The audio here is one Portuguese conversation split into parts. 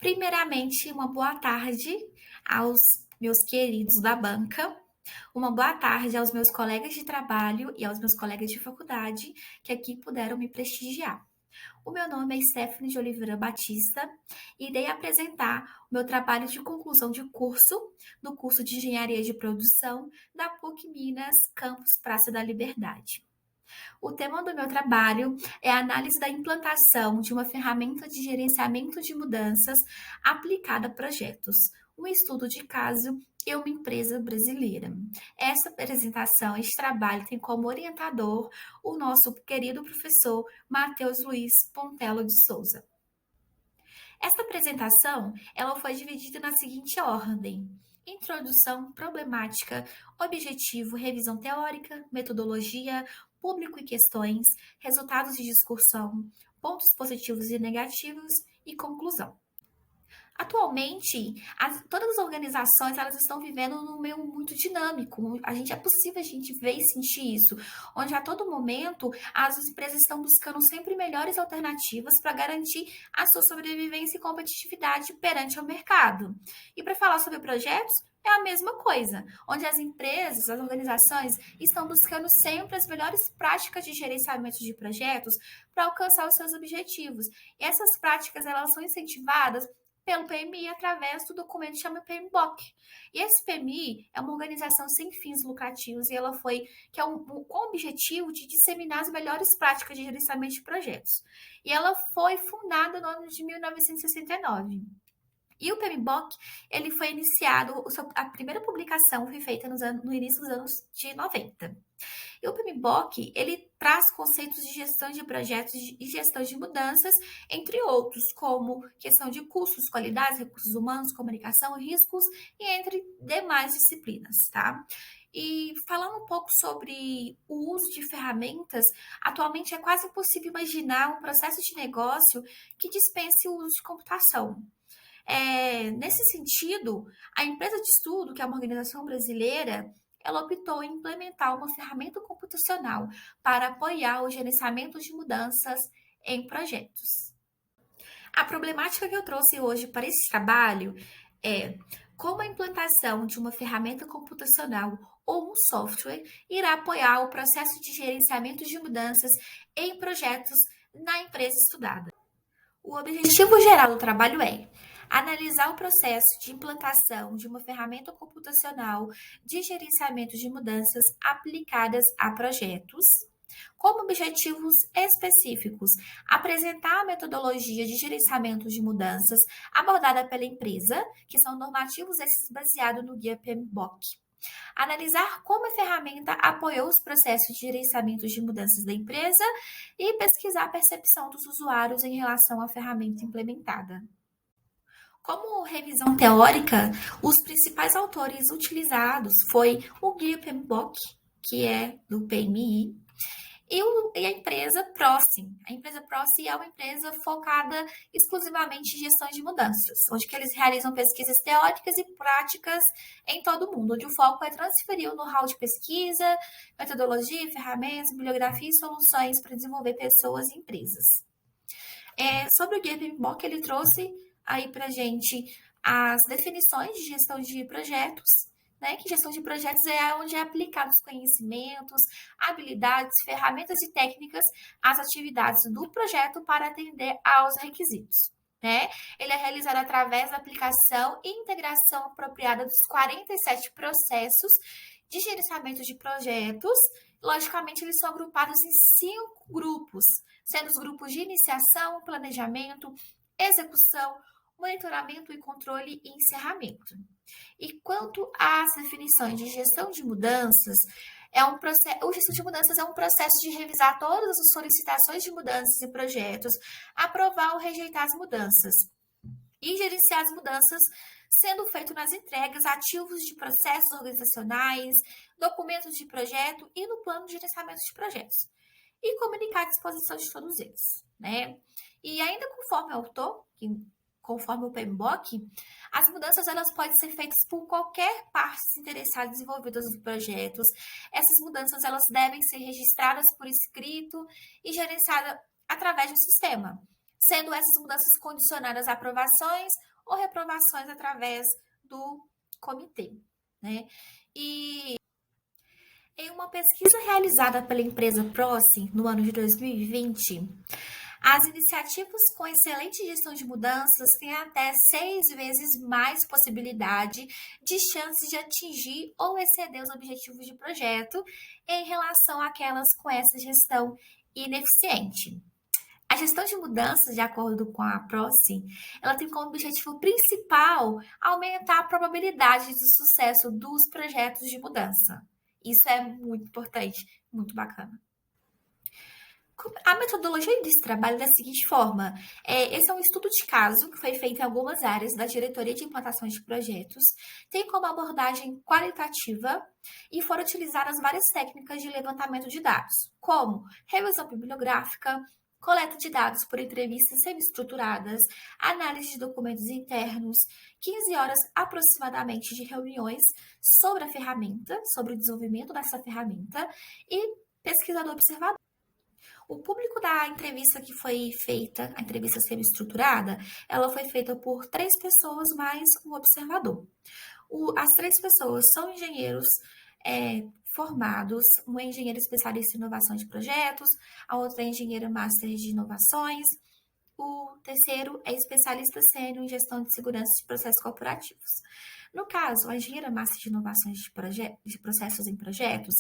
Primeiramente, uma boa tarde aos meus queridos da banca, uma boa tarde aos meus colegas de trabalho e aos meus colegas de faculdade que aqui puderam me prestigiar. O meu nome é Stephanie de Oliveira Batista e irei apresentar o meu trabalho de conclusão de curso no curso de Engenharia de Produção da PUC Minas, campus Praça da Liberdade. O tema do meu trabalho é a análise da implantação de uma ferramenta de gerenciamento de mudanças aplicada a projetos, um estudo de caso e uma empresa brasileira. Essa apresentação, este trabalho tem como orientador o nosso querido professor Matheus Luiz Pontelo de Souza. Esta apresentação, ela foi dividida na seguinte ordem: introdução, problemática, objetivo, revisão teórica, metodologia, público e questões, resultados de discussão, pontos positivos e negativos e conclusão. Atualmente, todas as organizações elas estão vivendo num meio muito dinâmico. É possível a gente ver e sentir isso, onde a todo momento as empresas estão buscando sempre melhores alternativas para garantir a sua sobrevivência e competitividade perante o mercado. E para falar sobre projetos, é a mesma coisa, onde as empresas, as organizações estão buscando sempre as melhores práticas de gerenciamento de projetos para alcançar os seus objetivos. E essas práticas elas são incentivadas pelo PMI através do documento que chama PMBOK. E esse PMI é uma organização sem fins lucrativos e ela foi com o objetivo de disseminar as melhores práticas de gerenciamento de projetos. E ela foi fundada no ano de 1969. E o PMBOK, ele foi iniciado, a primeira publicação foi feita no início dos anos de 90. E o PMBOK, ele traz conceitos de gestão de projetos e gestão de mudanças, entre outros, como questão de custos, qualidades, recursos humanos, comunicação, riscos e entre demais disciplinas, tá? E falando um pouco sobre o uso de ferramentas, atualmente é quase impossível imaginar um processo de negócio que dispense o uso de computação. Nesse sentido, a empresa de estudo, que é uma organização brasileira, ela optou em implementar uma ferramenta computacional para apoiar o gerenciamento de mudanças em projetos. A problemática que eu trouxe hoje para esse trabalho é como a implantação de uma ferramenta computacional ou um software irá apoiar o processo de gerenciamento de mudanças em projetos na empresa estudada. O objetivo geral do trabalho é analisar o processo de implantação de uma ferramenta computacional de gerenciamento de mudanças aplicadas a projetos, como objetivos específicos, apresentar a metodologia de gerenciamento de mudanças abordada pela empresa, que são normativos esses baseados no guia PMBOK. Analisar como a ferramenta apoiou os processos de gerenciamento de mudanças da empresa e pesquisar a percepção dos usuários em relação à ferramenta implementada. Como revisão teórica, os principais autores utilizados foi o Guia PMBOK, que é do PMI, e a empresa Proci. A empresa Proci é uma empresa focada exclusivamente em gestão de mudanças, onde que eles realizam pesquisas teóricas e práticas em todo o mundo, onde o foco é transferir o know-how de pesquisa, metodologia, ferramentas, bibliografia e soluções para desenvolver pessoas e empresas. Sobre o Guia PMBOK, ele trouxe aí para a gente as definições de gestão de projetos, né? Que gestão de projetos é onde é aplicados conhecimentos, habilidades, ferramentas e técnicas às atividades do projeto para atender aos requisitos. Né? Ele é realizado através da aplicação e integração apropriada dos 47 processos de gerenciamento de projetos. Logicamente, eles são agrupados em 5 grupos, sendo os grupos de iniciação, planejamento, execução, monitoramento e controle e encerramento. E quanto às definições de gestão de mudanças, o gestão de mudanças é um processo de revisar todas as solicitações de mudanças e projetos, aprovar ou rejeitar as mudanças e gerenciar as mudanças, sendo feito nas entregas, ativos de processos organizacionais, documentos de projeto e no plano de gerenciamento de projetos. E comunicar a disposição de todos eles, né? E ainda conforme o PMBOK, as mudanças elas podem ser feitas por qualquer parte interessada envolvidas nos projetos. Essas mudanças elas devem ser registradas por escrito e gerenciadas através de um sistema, sendo essas mudanças condicionadas a aprovações ou reprovações através do comitê, né? E em uma pesquisa realizada pela empresa Proce no ano de 2020, as iniciativas com excelente gestão de mudanças têm até 6 vezes mais possibilidade de chances de atingir ou exceder os objetivos de projeto em relação àquelas com essa gestão ineficiente. A gestão de mudanças, de acordo com a Proce, ela tem como objetivo principal aumentar a probabilidade de sucesso dos projetos de mudança. Isso é muito importante, muito bacana. A metodologia desse trabalho é da seguinte forma: esse é um estudo de caso que foi feito em algumas áreas da diretoria de implantação de projetos, tem como abordagem qualitativa e foram utilizadas várias técnicas de levantamento de dados, como revisão bibliográfica, coleta de dados por entrevistas semi-estruturadas, análise de documentos internos, 15 horas aproximadamente de reuniões sobre a ferramenta, sobre o desenvolvimento dessa ferramenta e pesquisador observador. O público da entrevista que foi feita, a entrevista semi-estruturada, ela foi feita por 3 pessoas mais um observador. As 3 pessoas são engenheiros formados, um é engenheiro especialista em inovação de projetos, a outra é engenheira master de inovações, o terceiro é especialista sênior em gestão de segurança de processos corporativos. No caso, a engenheira master de inovações de processos em projetos,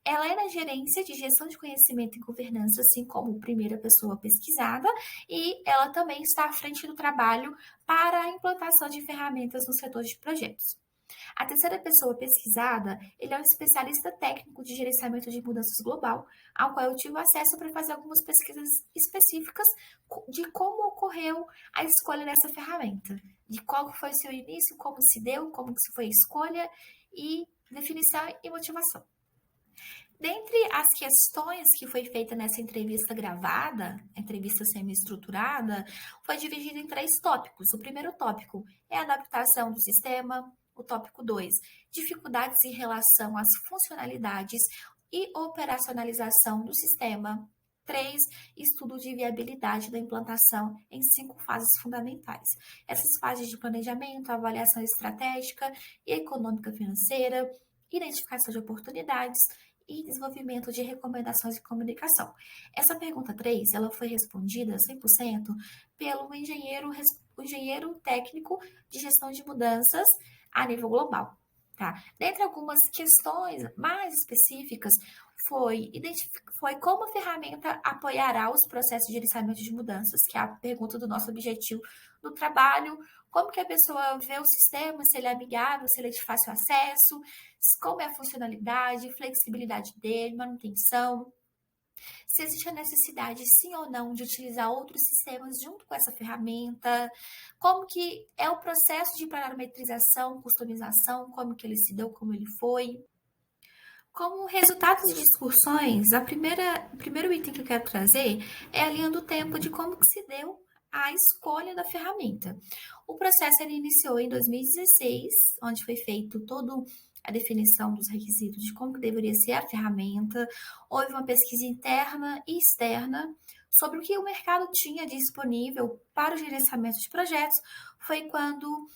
ela é na gerência de gestão de conhecimento e governança, assim como primeira pessoa pesquisada, e ela também está à frente do trabalho para a implantação de ferramentas no setor de projetos. A terceira pessoa pesquisada, ele é um especialista técnico de gerenciamento de mudanças global, ao qual eu tive acesso para fazer algumas pesquisas específicas de como ocorreu a escolha dessa ferramenta, de qual foi seu início, como se deu, como se foi a escolha e definição e motivação. Dentre as questões que foi feita nessa entrevista gravada, a entrevista semi-estruturada, foi dividida em 3 tópicos. O primeiro tópico é a adaptação do sistema. O tópico 2, dificuldades em relação às funcionalidades e operacionalização do sistema. 3, estudo de viabilidade da implantação em 5 fases fundamentais. Essas fases de planejamento, avaliação estratégica e econômica financeira, identificação de oportunidades e desenvolvimento de recomendações e comunicação. Essa pergunta 3, ela foi respondida 100% pelo engenheiro técnico de gestão de mudanças a nível global. Tá? Dentre algumas questões mais específicas, foi como a ferramenta apoiará os processos de gerenciamento de mudanças, que é a pergunta do nosso objetivo no trabalho, como que a pessoa vê o sistema, se ele é amigável, se ele é de fácil acesso, como é a funcionalidade, flexibilidade dele, manutenção, se existe a necessidade, sim ou não, de utilizar outros sistemas junto com essa ferramenta, como que é o processo de parametrização, customização, como que ele se deu, como ele foi. Como resultado de discussões, o primeiro item que eu quero trazer é a linha do tempo de como que se deu a escolha da ferramenta. O processo ele iniciou em 2016, onde foi feito todo a definição dos requisitos de como que deveria ser a ferramenta. Houve uma pesquisa interna e externa sobre o que o mercado tinha disponível para o gerenciamento de projetos. Foi quando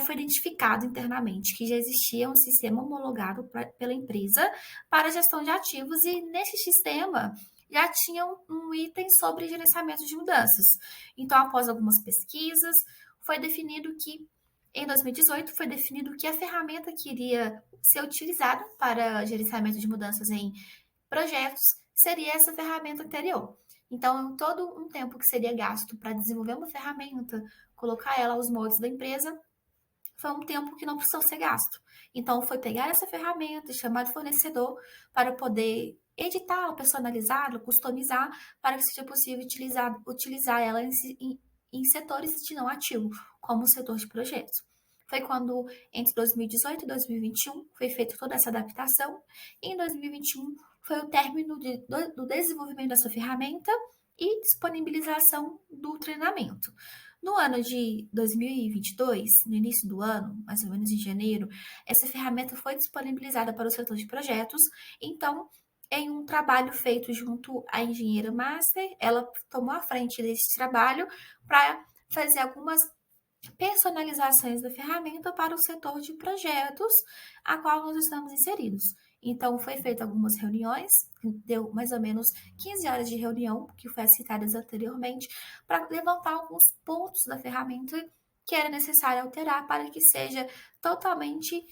foi identificado internamente que já existia um sistema homologado pela empresa para gestão de ativos e nesse sistema já tinha um item sobre gerenciamento de mudanças. Então, após algumas pesquisas, foi definido que em 2018 foi definido que a ferramenta que iria ser utilizada para gerenciamento de mudanças em projetos seria essa ferramenta anterior. Então, todo um tempo que seria gasto para desenvolver uma ferramenta, colocar ela aos moldes da empresa, foi um tempo que não precisou ser gasto. Então, foi pegar essa ferramenta, chamar de fornecedor para poder editá-la, personalizá-la, customizar, para que seja possível utilizar ela em setores de não ativo, como o setor de projetos. Foi quando, entre 2018 e 2021, foi feita toda essa adaptação. E em 2021, foi o término do desenvolvimento dessa ferramenta e disponibilização do treinamento. No ano de 2022, no início do ano, mais ou menos em janeiro, essa ferramenta foi disponibilizada para o setor de projetos. Então, em um trabalho feito junto à engenheira master. Ela tomou a frente desse trabalho para fazer algumas personalizações da ferramenta para o setor de projetos a qual nós estamos inseridos. Então, foi feita algumas reuniões, deu mais ou menos 15 horas de reunião, que foi citadas anteriormente, para levantar alguns pontos da ferramenta que era necessário alterar para que seja totalmente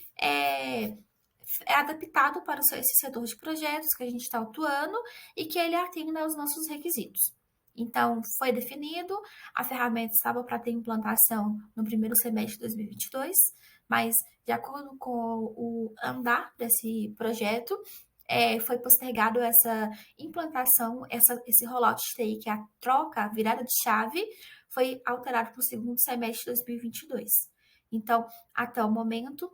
adaptado para esse setor de projetos que a gente está atuando e que ele atenda aos nossos requisitos. Então, foi definido, a ferramenta estava para ter implantação no primeiro semestre de 2022, mas de acordo com o andar desse projeto, foi postergado essa implantação, esse rollout de TI, que é a troca, a virada de chave, foi alterado para o segundo semestre de 2022. Então, até o momento,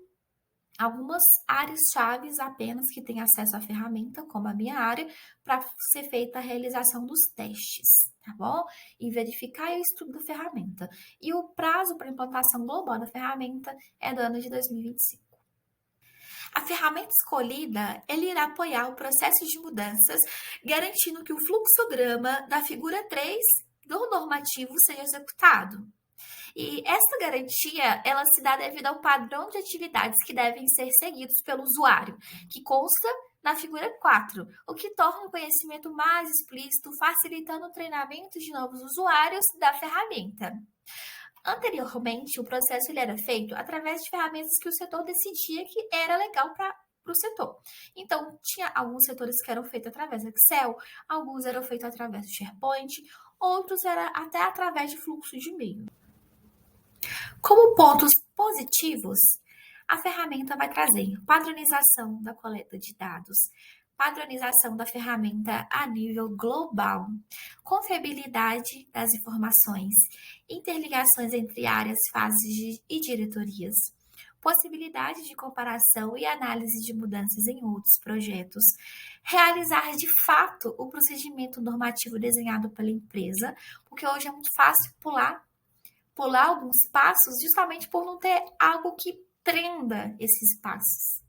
algumas áreas chaves apenas que têm acesso à ferramenta, como a minha área, para ser feita a realização dos testes, tá bom? E verificar o estudo da ferramenta. E o prazo para implantação global da ferramenta é do ano de 2025. A ferramenta escolhida, ele irá apoiar o processo de mudanças, garantindo que o fluxograma da figura 3 do normativo seja executado. E essa garantia, ela se dá devido ao padrão de atividades que devem ser seguidos pelo usuário, que consta na figura 4, o que torna o conhecimento mais explícito, facilitando o treinamento de novos usuários da ferramenta. Anteriormente, o processo ele era feito através de ferramentas que o setor decidia que era legal para o setor. Então, tinha alguns setores que eram feitos através do Excel, alguns eram feitos através do SharePoint, outros era até através de fluxo de e-mail. Como pontos positivos, a ferramenta vai trazer padronização da coleta de dados, padronização da ferramenta a nível global, confiabilidade das informações, interligações entre áreas, fases e diretorias, possibilidade de comparação e análise de mudanças em outros projetos, realizar de fato o procedimento normativo desenhado pela empresa, porque hoje é muito fácil pular alguns passos justamente por não ter algo que prenda esses passos.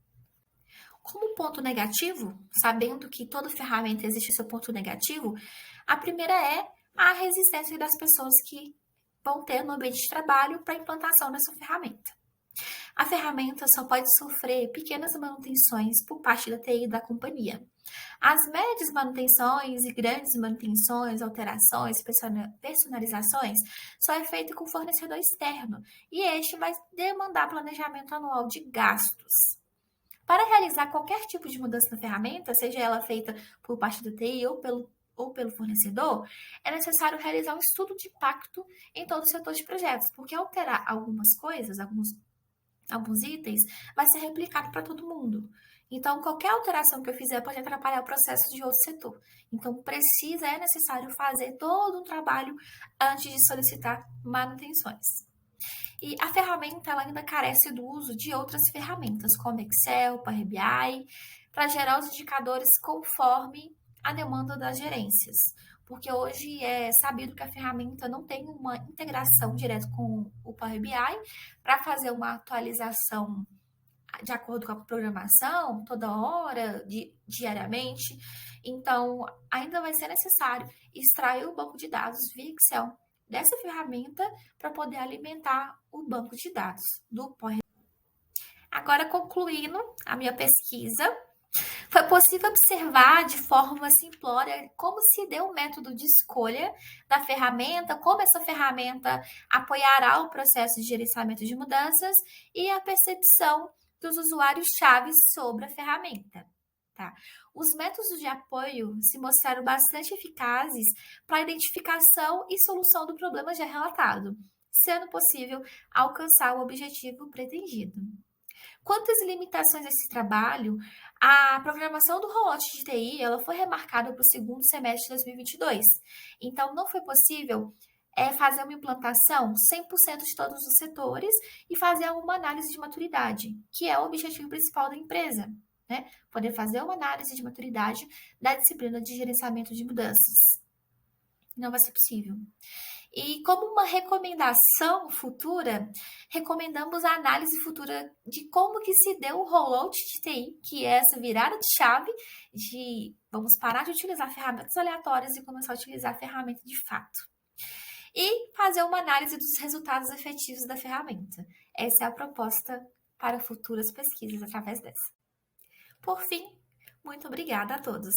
Como ponto negativo, sabendo que toda ferramenta existe seu ponto negativo, a primeira é a resistência das pessoas que vão ter no ambiente de trabalho para a implantação dessa ferramenta. A ferramenta só pode sofrer pequenas manutenções por parte da TI da companhia. As médias manutenções e grandes manutenções, alterações, personalizações só é feito com fornecedor externo e este vai demandar planejamento anual de gastos. Para realizar qualquer tipo de mudança na ferramenta, seja ela feita por parte da TI ou pelo fornecedor, é necessário realizar um estudo de impacto em todo o setor de projetos, porque alterar algumas coisas, alguns itens, vai ser replicado para todo mundo. Então, qualquer alteração que eu fizer pode atrapalhar o processo de outro setor. Então, é necessário fazer todo um trabalho antes de solicitar manutenções. E a ferramenta ela ainda carece do uso de outras ferramentas, como Excel, Power BI, para gerar os indicadores conforme a demanda das gerências. Porque hoje é sabido que a ferramenta não tem uma integração direta com o Power BI para fazer uma atualização de acordo com a programação, toda hora, diariamente. Então, ainda vai ser necessário extrair o banco de dados via Excel dessa ferramenta para poder alimentar o banco de dados do Power. Agora, concluindo a minha pesquisa, foi possível observar de forma simplória como se deu o método de escolha da ferramenta, como essa ferramenta apoiará o processo de gerenciamento de mudanças e a percepção dos usuários chaves sobre a ferramenta. Tá? Os métodos de apoio se mostraram bastante eficazes para a identificação e solução do problema já relatado, sendo possível alcançar o objetivo pretendido. Quanto às limitações desse trabalho, a programação do rollout de TI ela foi remarcada para o segundo semestre de 2022. Então, não foi possível fazer uma implantação 100% de todos os setores e fazer uma análise de maturidade, que é o objetivo principal da empresa, né? Poder fazer uma análise de maturidade da disciplina de gerenciamento de mudanças. Não vai ser possível. E como uma recomendação futura, recomendamos a análise futura de como que se deu o rollout de TI, que é essa virada de chave de vamos parar de utilizar ferramentas aleatórias e começar a utilizar a ferramenta de fato. E fazer uma análise dos resultados efetivos da ferramenta. Essa é a proposta para futuras pesquisas através dessa. Por fim, muito obrigada a todos.